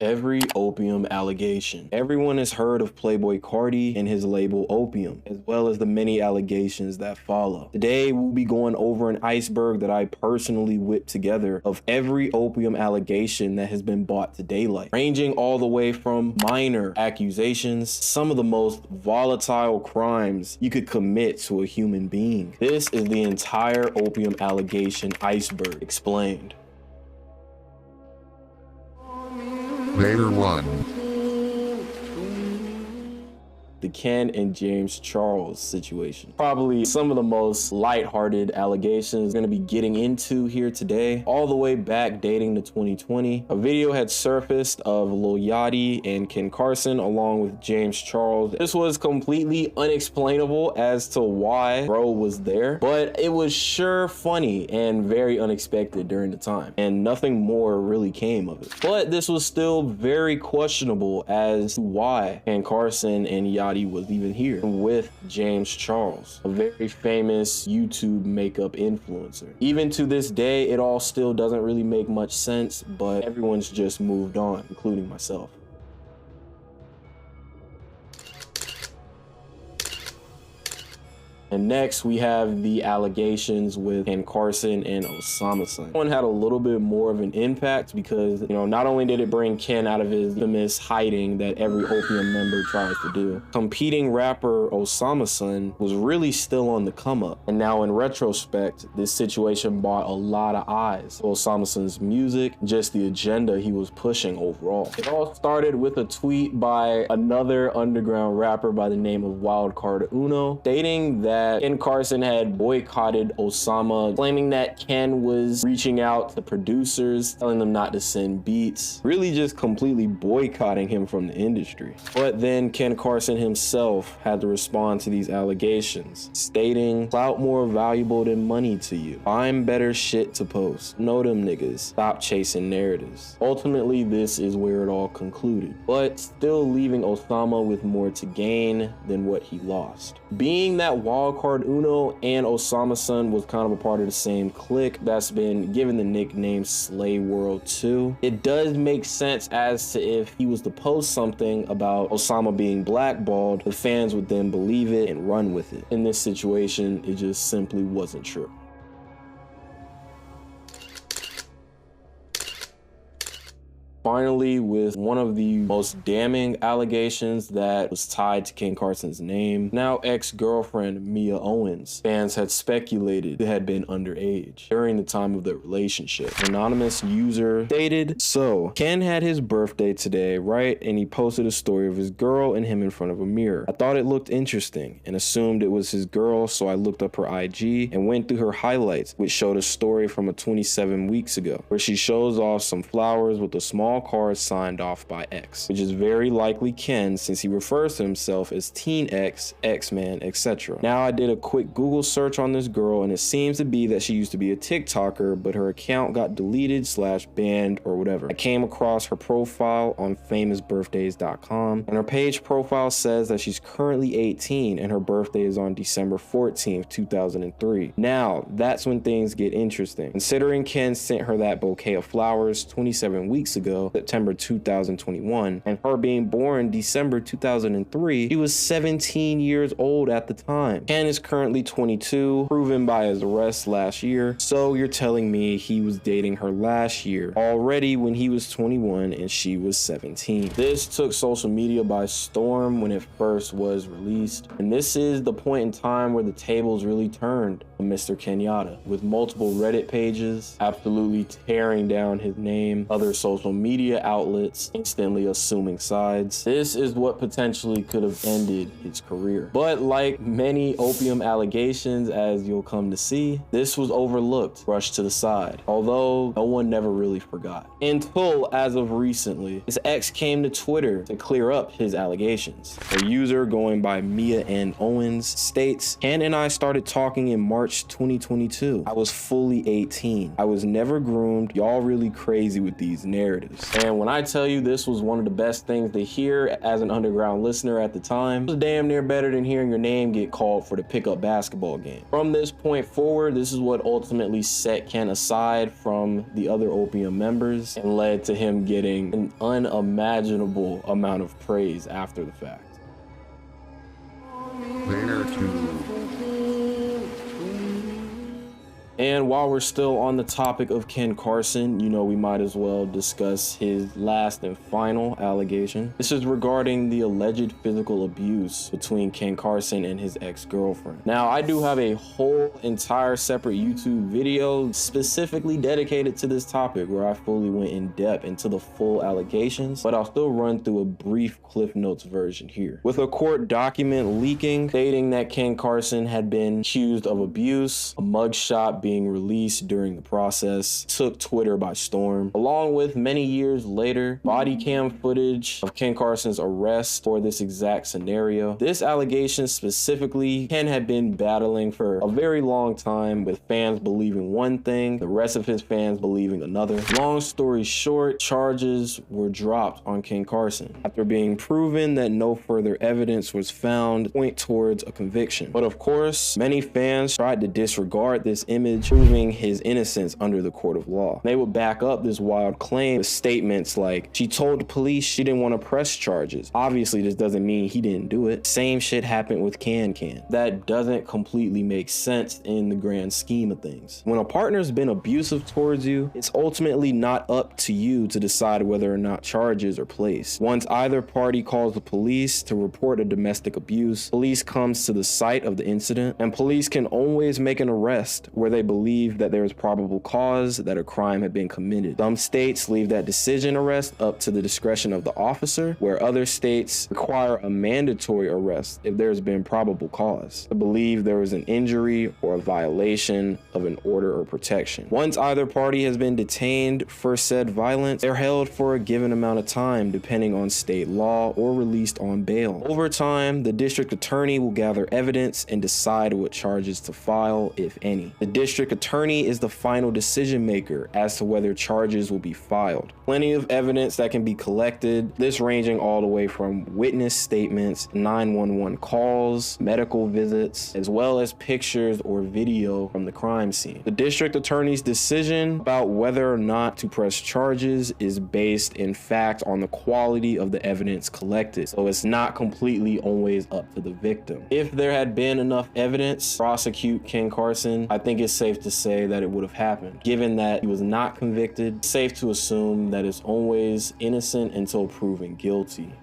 Every Opium allegation. Everyone has heard of Playboi Carti and his label Opium, as well as the many allegations that follow. Today, we'll be going over an iceberg that I personally whipped together of every Opium allegation that has been brought to daylight, ranging all the way from minor accusations, some of the most volatile crimes you could commit to a human being. This is the entire Opium allegation iceberg explained. Layer 1. The Ken and James Charles situation. Probably some of the most lighthearted allegations we're going to be getting into here today, all the way back dating to 2020. A video had surfaced of Lil Yachty and Ken Carson along with James Charles. This was completely unexplainable as to why bro was there, but it was sure funny and very unexpected during the time, and nothing more really came of it. But this was still very questionable as to why Ken Carson and Yachty was even here with James Charles, a very famous YouTube makeup influencer. Even to this day, it all still doesn't really make much sense, but everyone's just moved on, including myself. And next we have the allegations with Ken Carson and Osama son. One had a little bit more of an impact because, not only did it bring Ken out of his infamous hiding that every Opium member tries to do, competing rapper Osama son was really still on the come up. And now in retrospect, this situation brought a lot of eyes to Osama son's music, just the agenda he was pushing overall. It all started with a tweet by another underground rapper by the name of Wildcard Uno, stating that Ken Carson had boycotted Osama, claiming that Ken was reaching out to producers, telling them not to send beats, really just completely boycotting him from the industry. But then Ken Carson himself had to respond to these allegations, stating, "Clout more valuable than money to you. Find better shit to post. Know them niggas. Stop chasing narratives." Ultimately, this is where it all concluded, but still leaving Osama with more to gain than what he lost. Being that Wildcard Uno and Osama son was kind of a part of the same clique that's been given the nickname Slay World 2, it does make sense as to if he was to post something about Osama being blackballed, the fans would then believe it and run with it. In this situation, it just simply wasn't true. Finally, with one of the most damning allegations that was tied to Ken Carson's name, now ex-girlfriend Mia Owens. Fans had speculated it had been underage during the time of their relationship. An anonymous user stated, "So, Ken had his birthday today, right? And he posted a story of his girl and him in front of a mirror. I thought it looked interesting and assumed it was his girl, so I looked up her IG and went through her highlights, which showed a story from 27 weeks ago, where she shows off some flowers with a small card signed off by X, which is very likely Ken since he refers to himself as Teen X, X-Man, etc. Now I did a quick Google search on this girl and it seems to be that she used to be a TikToker, but her account got deleted / banned or whatever. I came across her profile on famousbirthdays.com and her page profile says that she's currently 18 and her birthday is on December 14th, 2003. Now that's when things get interesting. Considering Ken sent her that bouquet of flowers 27 weeks ago, September 2021, and her being born December 2003, she was 17 years old at the time. Ken is currently 22, proven by his arrest last year, so you're telling me he was dating her last year, already when he was 21 and she was 17. This took social media by storm when it first was released, and this is the point in time where the tables really turned on Mr. Kenyatta, with multiple Reddit pages absolutely tearing down his name, other social media outlets instantly assuming sides. This is what potentially could have ended his career. But like many Opium allegations, as you'll come to see, this was overlooked, brushed to the side, although no one never really forgot. Until, as of recently, his ex came to Twitter to clear up his allegations. A user going by Mia N. Owens states, "Ken and I started talking in March March 2022. I was fully 18. I was never groomed. Y'all really crazy with these narratives. And when I tell you this was one of the best things to hear as an underground listener at the time, it was damn near better than hearing your name get called for the pickup basketball game. From this point forward, this is what ultimately set Ken aside from the other Opium members and led to him getting an unimaginable amount of praise after the fact. Later to And while we're still on the topic of Ken Carson, you know, we might as well discuss his last and final allegation. This is regarding the alleged physical abuse between Ken Carson and his ex-girlfriend. Now, I do have a whole entire separate YouTube video specifically dedicated to this topic where I fully went in depth into the full allegations, but I'll still run through a brief Cliff Notes version here. With a court document leaking stating that Ken Carson had been accused of abuse, a mugshot being released during the process took Twitter by storm. Along with many years later, body cam footage of Ken Carson's arrest for this exact scenario. This allegation specifically, Ken had been battling for a very long time with fans believing one thing, the rest of his fans believing another. Long story short, charges were dropped on Ken Carson after being proven that no further evidence was found to point towards a conviction. But of course, many fans tried to disregard this image, proving his innocence under the court of law. They would back up this wild claim with statements like, she told the police she didn't want to press charges. Obviously, this doesn't mean he didn't do it. Same shit happened with Can. That doesn't completely make sense in the grand scheme of things. When a partner's been abusive towards you, it's ultimately not up to you to decide whether or not charges are placed. Once either party calls the police to report a domestic abuse, police comes to the site of the incident, and police can always make an arrest where they believe that there is probable cause that a crime had been committed. Some states leave that decision arrest up to the discretion of the officer, where other states require a mandatory arrest if there's been probable cause to believe there was an injury or a violation of an order or protection. Once either party has been detained for said violence, they're held for a given amount of time depending on state law or released on bail. Over time, the district attorney will gather evidence and decide what charges to file, if any. The district attorney is the final decision maker as to whether charges will be filed. Plenty of evidence that can be collected, this ranging all the way from witness statements, 911 calls, medical visits, as well as pictures or video from the crime scene. The district attorney's decision about whether or not to press charges is based in fact on the quality of the evidence collected, so it's not completely always up to the victim. If there had been enough evidence to prosecute Ken Carson, I think it's safe to say that it would have happened. Given that he was not convicted, it's safe to assume that it's always innocent until proven guilty.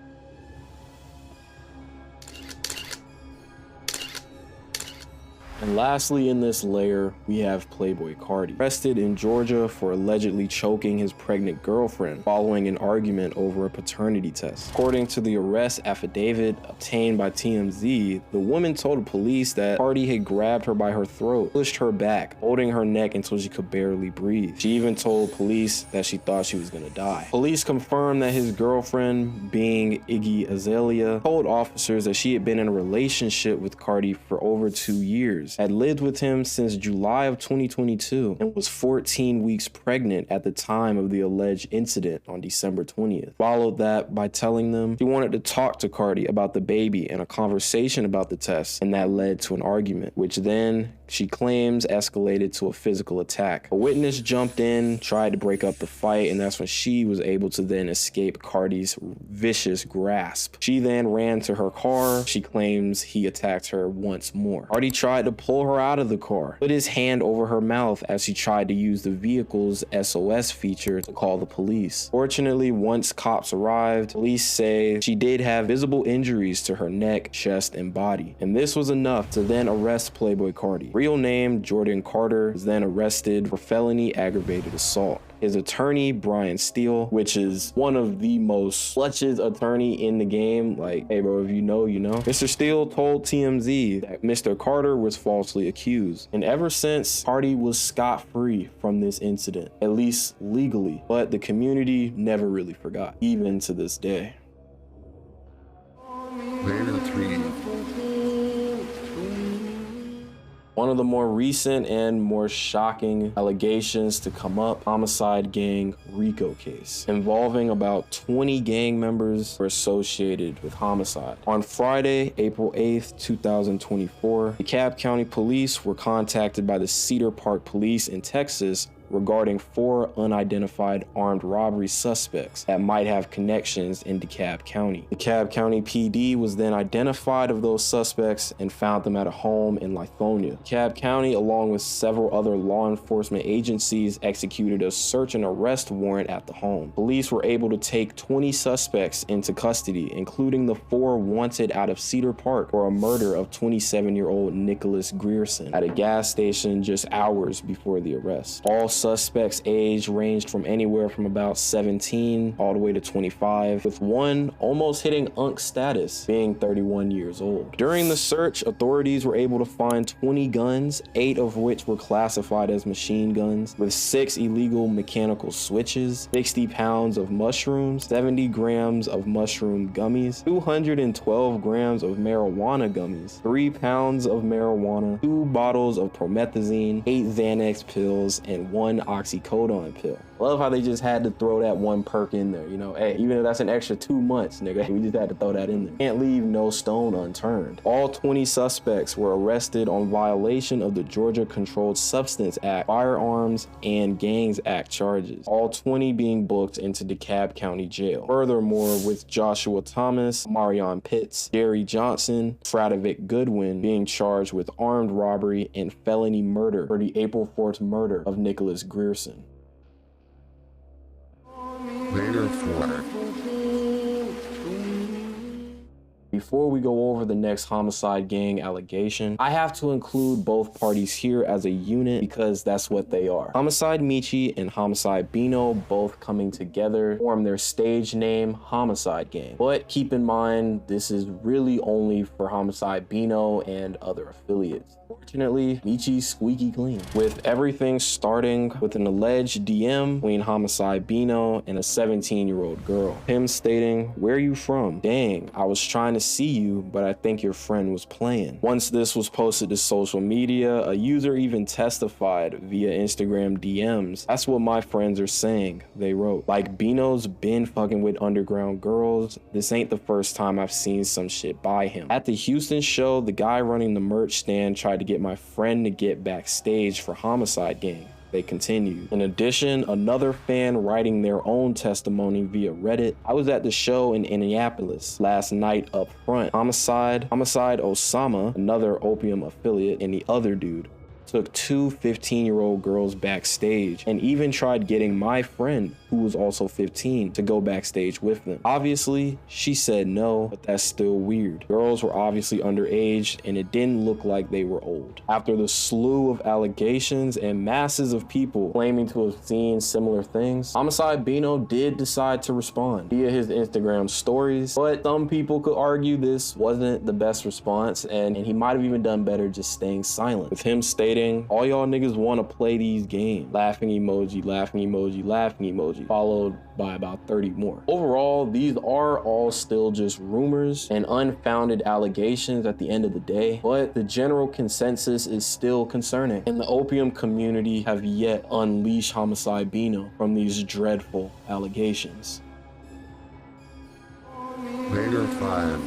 And lastly in this layer, we have Playboi Carti, arrested in Georgia for allegedly choking his pregnant girlfriend following an argument over a paternity test. According to the arrest affidavit obtained by TMZ, the woman told police that Carti had grabbed her by her throat, pushed her back, holding her neck until she could barely breathe. She even told police that she thought she was gonna die. Police confirmed that his girlfriend, being Iggy Azalea, told officers that she had been in a relationship with Carti for over 2 years, had lived with him since July of 2022, and was 14 weeks pregnant at the time of the alleged incident on December 20th. Followed that by telling them she wanted to talk to Carti about the baby and a conversation about the test, and that led to an argument, which then she claims escalated to a physical attack. A witness jumped in, tried to break up the fight, and that's when she was able to then escape Carti's vicious grasp. She then ran to her car. She claims he attacked her once more. Carti tried to pull her out of the car, put his hand over her mouth as she tried to use the vehicle's SOS feature to call the police. Fortunately, once cops arrived, police say she did have visible injuries to her neck, chest, and body, and this was enough to then arrest Playboi Carti. Real name Jordan Carter, was then arrested for felony aggravated assault. His attorney, Brian Steele, which is one of the most clutches attorney in the game, like, hey bro, if you know, you know. Mr. Steele told TMZ that Mr. Carter was falsely accused. And ever since, Carti was scot-free from this incident, at least legally, but the community never really forgot, even to this day. later 3. One of the more recent and more shocking allegations to come up, homicide gang RICO case, involving about 20 gang members were associated with homicide. On Friday, April 8th, 2024, DeKalb County Police were contacted by the Cedar Park Police in Texas regarding 4 unidentified armed robbery suspects that might have connections in DeKalb County. DeKalb County PD was then identified of those suspects and found them at a home in Lithonia. DeKalb County, along with several other law enforcement agencies, executed a search and arrest warrant at the home. Police were able to take 20 suspects into custody, including the 4 wanted out of Cedar Park for a murder of 27-year-old Nicholas Grierson at a gas station just hours before the arrest. All suspects' age ranged from anywhere from about 17 all the way to 25, with one almost hitting UNC status, being 31 years old. During the search, authorities were able to find 20 guns, 8 of which were classified as machine guns, with 6 illegal mechanical switches, 60 pounds of mushrooms, 70 grams of mushroom gummies, 212 grams of marijuana gummies, 3 pounds of marijuana, 2 bottles of promethazine, 8 Xanax pills, and 1 oxycodone pill. Love how they just had to throw that one perk in there, you know, hey, even if that's an extra 2 months, nigga, we just had to throw that in there. Can't leave no stone unturned. All 20 suspects were arrested on violation of the Georgia Controlled Substance Act, Firearms, and Gangs Act charges, all 20 being booked into DeKalb County Jail. Furthermore, with Joshua Thomas, Marion Pitts, Jerry Johnson, Fradovic Goodwin being charged with armed robbery and felony murder for the April 4th murder of Nicholas Grierson. Later 4. Before we go over the next homicide gang allegation, I have to include both parties here as a unit because that's what they are. Homicide Michi and Homicide Bino, both coming together, form their stage name, Homicide Gang. But keep in mind, this is really only for Homicide Bino and other affiliates. Fortunately, Michi's squeaky clean, with everything starting with an alleged DM between Homicide Bino and a 17-year-old girl. Him stating, "Where you from? Dang, I was trying to see you, but I think your friend was playing." Once this was posted to social media, a user even testified via Instagram DMs. "That's what my friends are saying," they wrote. "Like, Bino's been fucking with underground girls. This ain't the first time I've seen some shit by him. At the Houston show, the guy running the merch stand tried to get my friend to get backstage for Homicide Gang." They continue. In addition, another fan writing their own testimony via Reddit, "I was at the show in Indianapolis last night up front. Homicide Osama, another Opium affiliate, and the other dude took 2 15-year-old girls backstage and even tried getting my friend, who was also 15, to go backstage with them. Obviously, she said no, but that's still weird. Girls were obviously underage and it didn't look like they were old." After the slew of allegations and masses of people claiming to have seen similar things, Homicide Bino did decide to respond via his Instagram stories, but some people could argue this wasn't the best response and he might have even done better just staying silent, with him stating, "All y'all niggas want to play these games. Laughing emoji, laughing emoji, laughing emoji," followed by about 30 more. Overall, these are all still just rumors and unfounded allegations at the end of the day, but the general consensus is still concerning, and the Opium community have yet unleashed Homicide Bino from these dreadful allegations. Later 5.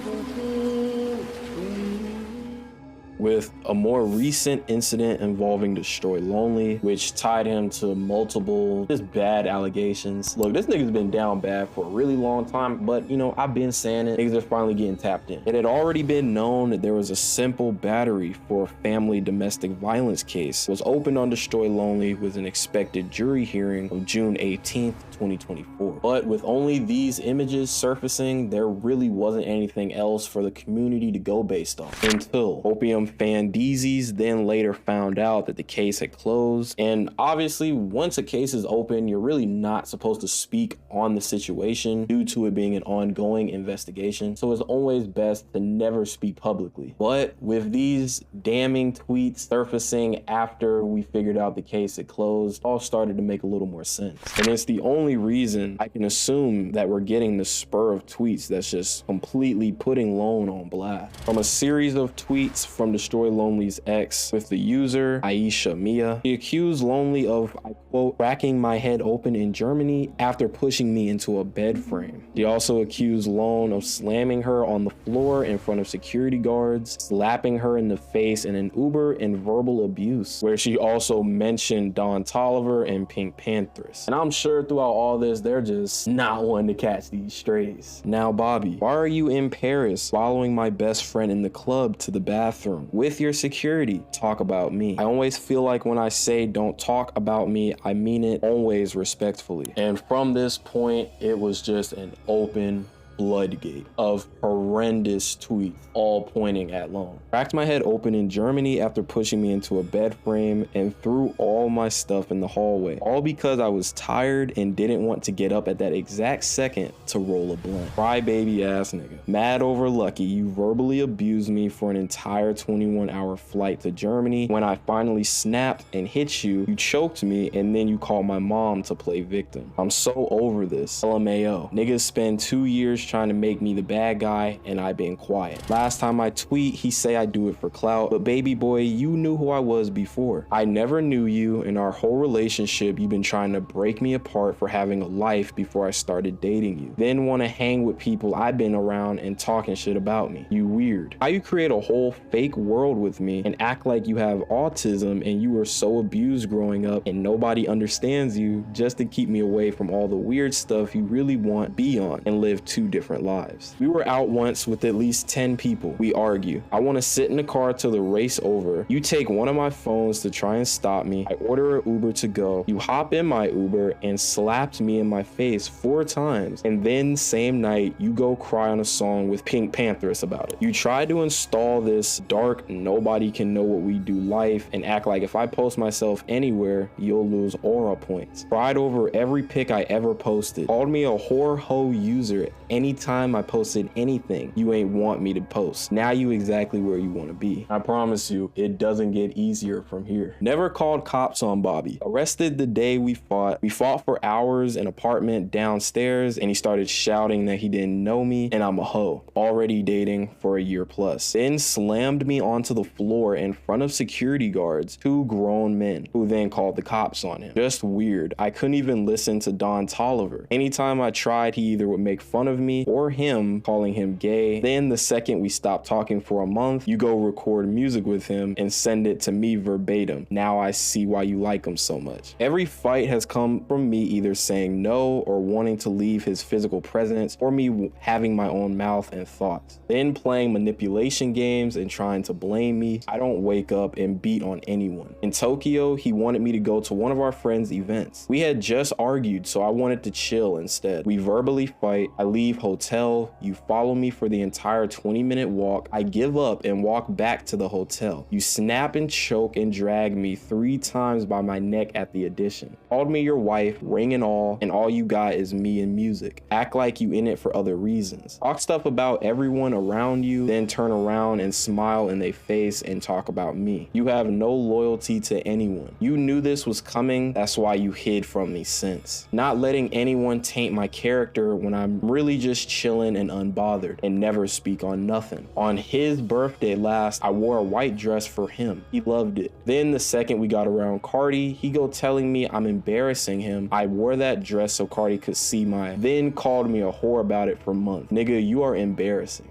With a more recent incident involving Destroy Lonely, which tied him to multiple just bad allegations. Look, this nigga's been down bad for a really long time, but you know, I've been saying it, niggas are finally getting tapped in. It had already been known that there was a simple battery for a family domestic violence case. It was opened on Destroy Lonely with an expected jury hearing of June 18th, 2024. But with only these images surfacing, there really wasn't anything else for the community to go based on until Opium fan Deezies then later found out that the case had closed. And obviously, once a case is open, you're really not supposed to speak on the situation due to it being an ongoing investigation. So it's always best to never speak publicly. But with these damning tweets surfacing after we figured out the case had closed, all started to make a little more sense. And it's the only only reason I can assume that we're getting the spur of tweets that's just completely putting Lone on blast. From a series of tweets from Destroy Lonely's ex with the user Aisha Mia, he accused Lonely of, I quote, cracking my head open in Germany after pushing me into a bed frame. He also accused Lone of slamming her on the floor in front of security guards, slapping her in the face in an Uber, and verbal abuse, where she also mentioned Don Toliver and Pink Panthers. And I'm sure throughout all this, they're just not one to catch these strays. Now, Bobby, why are you in Paris following my best friend in the club to the bathroom with your security? Talk about me. I always feel like when I say don't talk about me, I mean it always respectfully. And from this point, it was just an open floodgate of horrendous tweets, all pointing at Lone. Cracked my head open in Germany after pushing me into a bed frame and threw all my stuff in the hallway, all because I was tired and didn't want to get up at that exact second to roll a blunt. Crybaby ass nigga. Mad over Lucky, you verbally abused me for an entire 21-hour flight to Germany. When I finally snapped and hit you, you choked me, and then you called my mom to play victim. I'm so over this. LMAO. Niggas spend 2 years trying to make me the bad guy, and I've been quiet. Last time I tweet, he say I do it for clout, but baby boy, you knew who I was before. I never knew you. In our whole relationship, you've been trying to break me apart for having a life before I started dating you. Then want to hang with people I've been around and talking shit about me. You weird. How you create a whole fake world with me and act like you have autism and you were so abused growing up and nobody understands you, just to keep me away from all the weird stuff you really want be on and live two different lives. We were out once with at least 10 people. We argue. I want to sit in the car till the race over. You take one of my phones to try and stop me. I order an Uber to go. You hop in my Uber and slapped me in my face 4 times. And then same night, you go cry on a song with Pink Panthers about it. You try to install this dark, nobody can know what we do life and act like if I post myself anywhere, you'll lose aura points. Cried over every pic I ever posted. Called me a whore hoe user anytime I posted anything you ain't want me to post. Now you exactly where you want to be. I promise you, it doesn't get easier from here. Never called cops on Bobby. Arrested the day we fought. We fought for hours in an apartment downstairs, and he started shouting that he didn't know me and I'm a hoe. Already dating for a year plus. Then slammed me onto the floor in front of security guards, 2 grown men, who then called the cops on him. Just weird. I couldn't even listen to Don Toliver. Anytime I tried, he either would make fun of me or him, calling him gay. Then the second we stopped talking for a month, you go record music with him and send it to me verbatim. Now I see why you like him so much. Every fight has come from me either saying no or wanting to leave his physical presence, or me having my own mouth and thoughts. Then playing manipulation games and trying to blame me. I don't wake up and beat on anyone. In Tokyo, he wanted me to go to one of our friends' events. We had just argued, so I wanted to chill instead. We verbally fight. I leave hotel. You follow me for the entire 20-minute walk. I give up and walk back to the hotel. You snap and choke and drag me 3 times by my neck at the Edition. Called me your wife, ring and all you got is me and music. Act like you in it for other reasons. Talk stuff about everyone around you, then turn around and smile in their face and talk about me. You have no loyalty to anyone. You knew this was coming, that's why you hid from me since. Not letting anyone taint my character when I'm really just chilling and unbothered and never speak on nothing. On his birthday last, I wore a white dress for him. He loved it. Then the second we got around Carti, he go telling me I'm embarrassing him. I wore that dress so Carti could see then called me a whore about it for months. Nigga, you are embarrassing.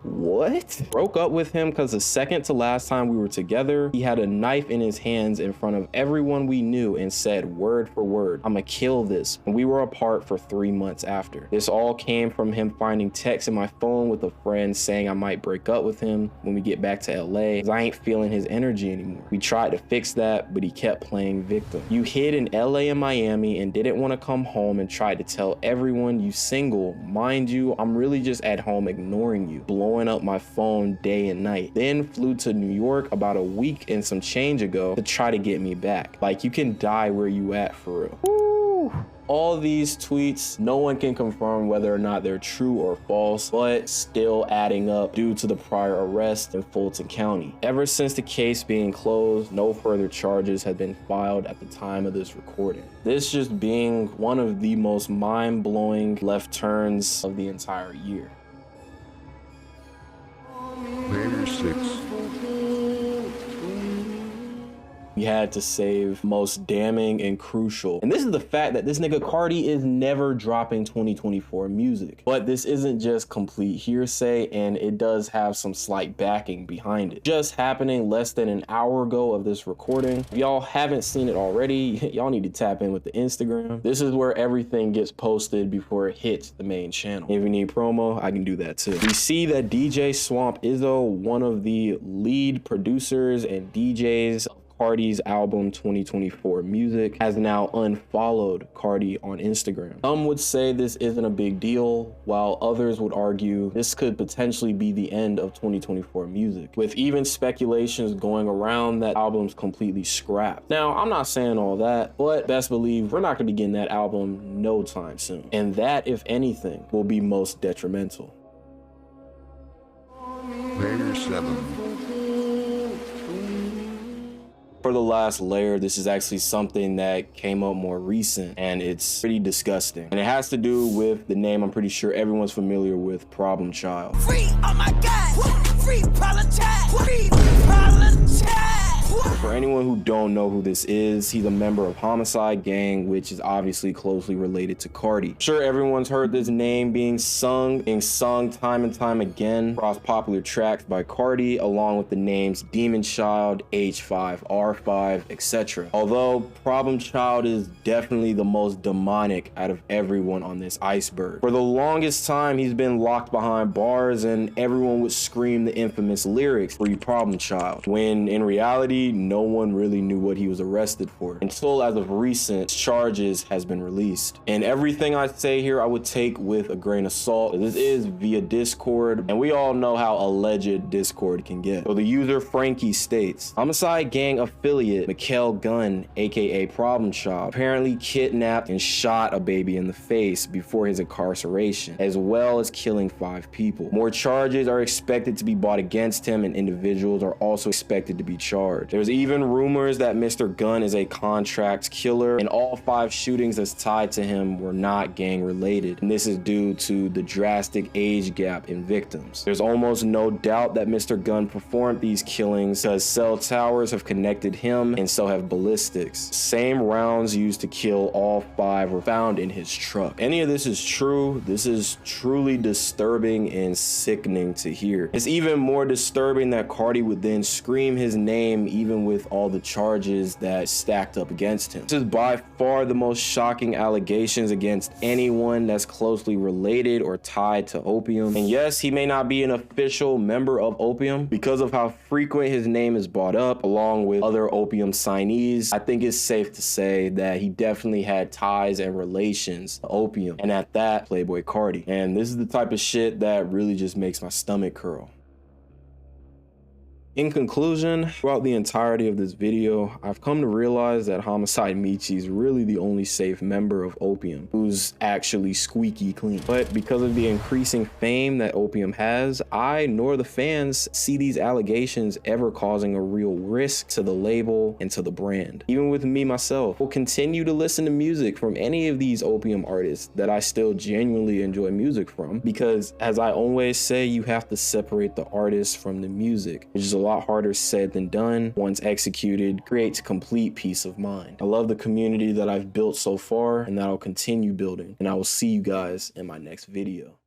What? Broke up with him because the second to last time we were together, he had a knife in his hands in front of everyone we knew and said word for word, I'ma kill this. And we were apart for 3 months after. This all came from him finding texts in my phone with a friend saying I might break up with him when we get back to LA because I ain't feeling his energy anymore. We tried to fix that, but he kept playing victim. You hid in LA and Miami and didn't want to come home and tried to tell everyone you single. Mind you, I'm really just at home ignoring you, blowing up my phone day and night. Then flew to New York about a week and some change ago to try to get me back. Like, you can die where you at for real. Woo. All these tweets, no one can confirm whether or not they're true or false, but still adding up due to the prior arrest in Fulton County. Ever since the case being closed, no further charges had been filed at the time of this recording. This just being one of the most mind-blowing left turns of the entire year. Later 6. We had to save most damning and crucial. And this is the fact that this nigga Carti is never dropping 2024 music. But this isn't just complete hearsay, and it does have some slight backing behind it. Just happening less than an hour ago of this recording. If y'all haven't seen it already, y'all need to tap in with the Instagram. This is where everything gets posted before it hits the main channel. If you need promo, I can do that too. We see that DJ Swamp Izzo, one of the lead producers and DJs of Carti's album 2024 Music, has now unfollowed Carti on Instagram. Some would say this isn't a big deal, while others would argue this could potentially be the end of 2024 Music, with even speculations going around that album's completely scrapped. Now, I'm not saying all that, but best believe we're not gonna be getting that album no time soon. And that, if anything, will be most detrimental. Later 7. For the last layer, this is actually something that came up more recent, and it's pretty disgusting. And it has to do with the name I'm pretty sure everyone's familiar with, Problem Child. Free, oh my God, free Problem Child, free Problem Child. For anyone who don't know who this is, he's a member of Homicide Gang, which is obviously closely related to Carti. Sure, everyone's heard this name being sung time and time again across popular tracks by Carti, along with the names Demon Child, H5, R5, etc. Although Problem Child is definitely the most demonic out of everyone on this iceberg. For the longest time, he's been locked behind bars, and everyone would scream the infamous lyrics, "Free Problem Child," when in reality, no one really knew what he was arrested for until, as of recent, charges has been released. And everything I say here I would take with a grain of salt. This is via Discord, and we all know how alleged Discord can get. So the user Frankie states, Homicide Gang affiliate Mikhail Gunn, aka Problem Child, apparently kidnapped and shot a baby in the face before his incarceration, as well as killing 5 people. More charges are expected to be brought against him, and individuals are also expected to be charged. There's even rumors that Mr. Gunn is a contract killer, and all 5 shootings that's tied to him were not gang related, and this is due to the drastic age gap in victims. There's almost no doubt that Mr. Gunn performed these killings because cell towers have connected him, and so have ballistics. Same rounds used to kill all 5 were found in his truck. Any of this is true, this is truly disturbing and sickening to hear. It's even more disturbing that Carti would then scream his name even with all the charges that stacked up against him. This is by far the most shocking allegations against anyone that's closely related or tied to Opium. And yes, he may not be an official member of Opium because of how frequent his name is brought up along with other Opium signees. I think it's safe to say that he definitely had ties and relations to Opium, and at that, Playboi Carti. And this is the type of shit that really just makes my stomach curl. In conclusion, throughout the entirety of this video, I've come to realize that Homicide Michi is really the only safe member of Opium who's actually squeaky clean. But because of the increasing fame that Opium has, I nor the fans see these allegations ever causing a real risk to the label and to the brand. Even with me myself, will continue to listen to music from any of these Opium artists that I still genuinely enjoy music from, because as I always say, you have to separate the artist from the music, which is a lot harder said than done. Once executed, creates complete peace of mind. I love the community that I've built so far and that I'll continue building, and I will see you guys in my next video.